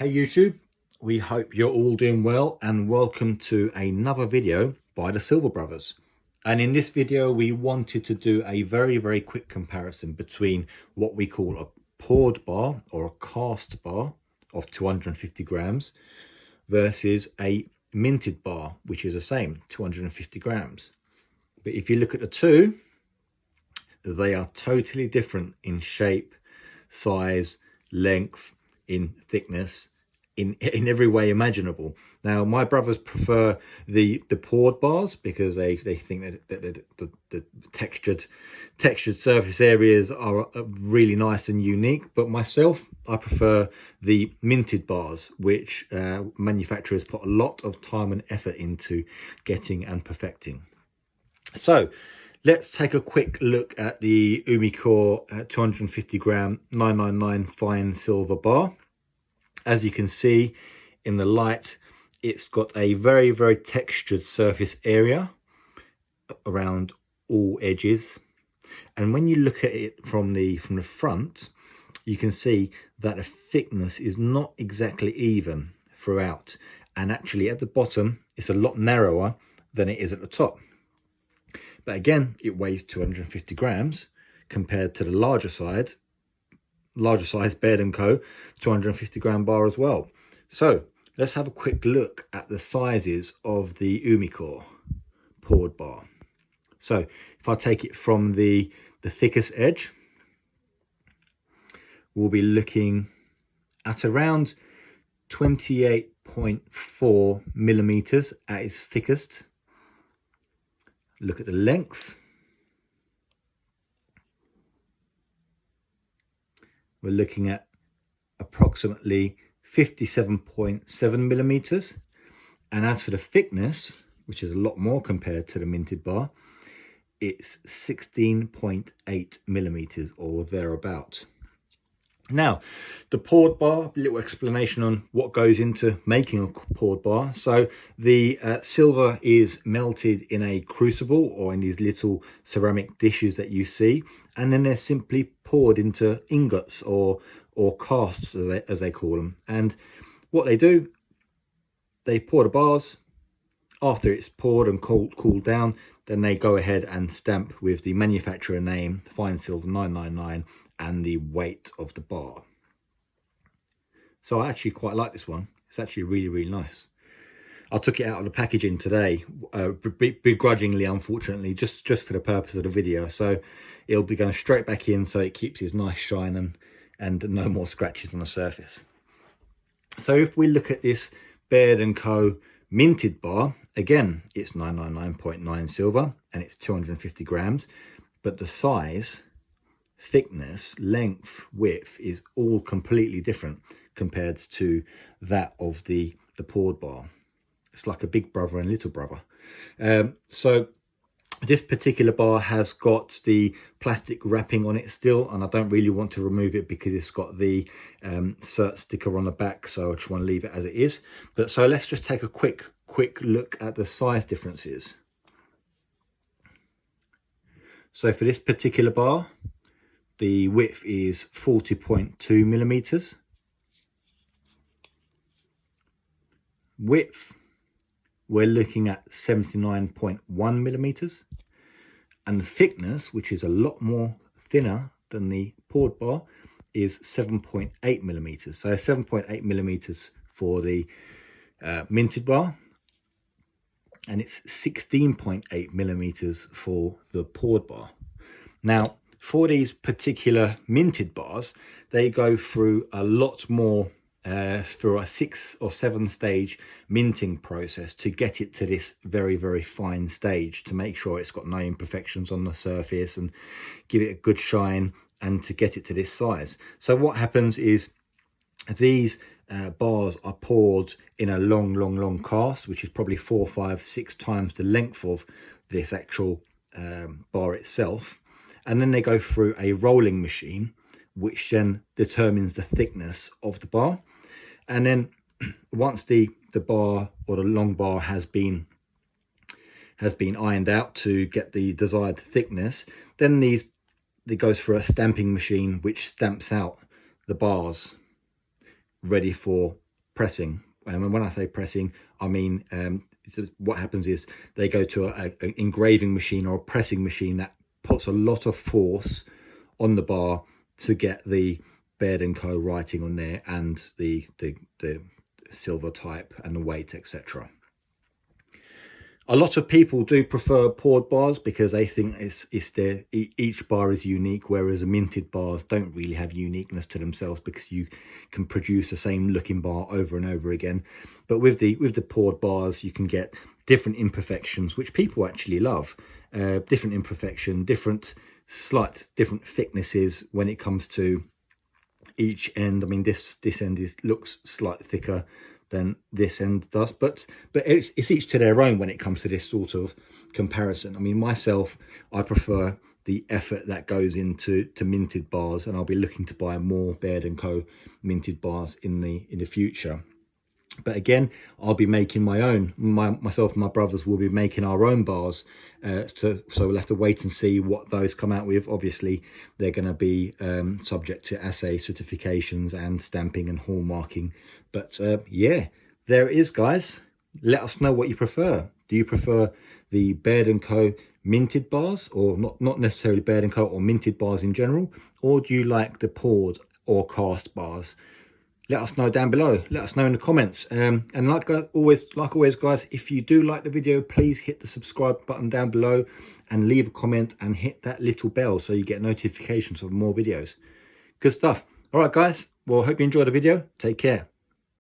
Hey YouTube, we hope you're all doing well and welcome to another video by the Silver Brothers. And in this video we wanted to do a very quick comparison between what we call a poured bar or a cast bar of 250 grams versus a minted bar, which is the same, 250 grams. But if you look at the two, they are totally different in shape, size, length, in thickness, in every way imaginable. Now my brothers prefer the poured bars because they think that the textured surface areas are really nice and unique, but myself, I prefer the minted bars, which manufacturers put a lot of time and effort into getting and perfecting. So let's take a quick look at the Umicore 250 gram 999 fine silver bar. As you can see in the light, it's got a very textured surface area around all edges. And when you look at it from the front, you can see that the thickness is not exactly even throughout. And actually at the bottom, it's a lot narrower than it is at the top. But again, it weighs 250 grams compared to the larger size Baird & Co 250 gram bar as well. So let's have a quick look at the sizes of the Umicore poured bar. So if I take it from the thickest edge, we'll be looking at around 28.4 millimeters at its thickest. Look at the length. We're looking at approximately 57.7 millimeters. And as for the thickness, which is a lot more compared to the minted bar, it's 16.8 millimeters or thereabout. Now, the poured bar, a little explanation on what goes into making a poured bar. So the silver is melted in a crucible or in these little ceramic dishes that you see, and then they're simply poured into ingots or casts, as they call them. And what they do, they pour the bars. After it's poured and cooled down, then they go ahead and stamp with the manufacturer name, fine silver 999, and the weight of the bar. So I actually quite like this one. It's actually really nice. I took it out of the packaging today, begrudgingly, unfortunately, just for the purpose of the video. So it'll be going straight back in, so it keeps its nice shine and no more scratches on the surface. So if we look at this Baird & Co minted bar, again, it's 999.9 silver and it's 250 grams, but the size, thickness, length, width is all completely different compared to that of the poured bar. It's like a big brother and little brother. So this particular bar has got the plastic wrapping on it still, and I don't really want to remove it because it's got the cert sticker on the back, so I just want to leave it as it is. But so let's just take a quick look at the size differences. So for this particular bar, the width is 40.2 millimeters. Width, we're looking at 79.1 millimeters. And the thickness, which is a lot more thinner than the poured bar, is 7.8 millimeters. So 7.8 millimeters for the minted bar, and it's 16.8 millimeters for the poured bar. Now, for these particular minted bars, they go through a lot more through a 6 or 7 stage minting process to get it to this very fine stage, to make sure it's got no imperfections on the surface and give it a good shine, and to get it to this size. So what happens is these bars are poured in a long cast, which is probably 4, 5, 6 times the length of this actual bar itself. And then they go through a rolling machine, which then determines the thickness of the bar. And then once the bar or the long bar has been ironed out to get the desired thickness, then it goes through a stamping machine which stamps out the bars ready for pressing. And when I say pressing, I mean what happens is they go to an engraving machine or a pressing machine that puts a lot of force on the bar to get the Baird & Co writing on there and the silver type and the weight, etc. A lot of people do prefer poured bars because they think each bar is unique, whereas the minted bars don't really have uniqueness to themselves because you can produce the same looking bar over and over again. But with the poured bars, you can get different imperfections, which people actually love. Different imperfection, slight different thicknesses when it comes to each end. I mean, this end looks slightly thicker than this end does, but it's each to their own when it comes to this sort of comparison. I mean, myself, I prefer the effort that goes into minted bars, and I'll be looking to buy more Baird & Co minted bars in the future. But again, I'll be making my own. Myself and my brothers will be making our own bars. So we'll have to wait and see what those come out with. Obviously, they're going to be subject to assay certifications and stamping and hallmarking. But yeah, there it is, guys. Let us know what you prefer. Do you prefer the Baird & Co minted bars, or not necessarily Baird & Co or minted bars in general? Or do you like the poured or cast bars? Let us know down below. Let us know in the comments. And like always, guys, if you do like the video, please hit the subscribe button down below and leave a comment and hit that little bell so you get notifications of more videos. Good stuff. All right, guys. Well, hope you enjoyed the video. Take care.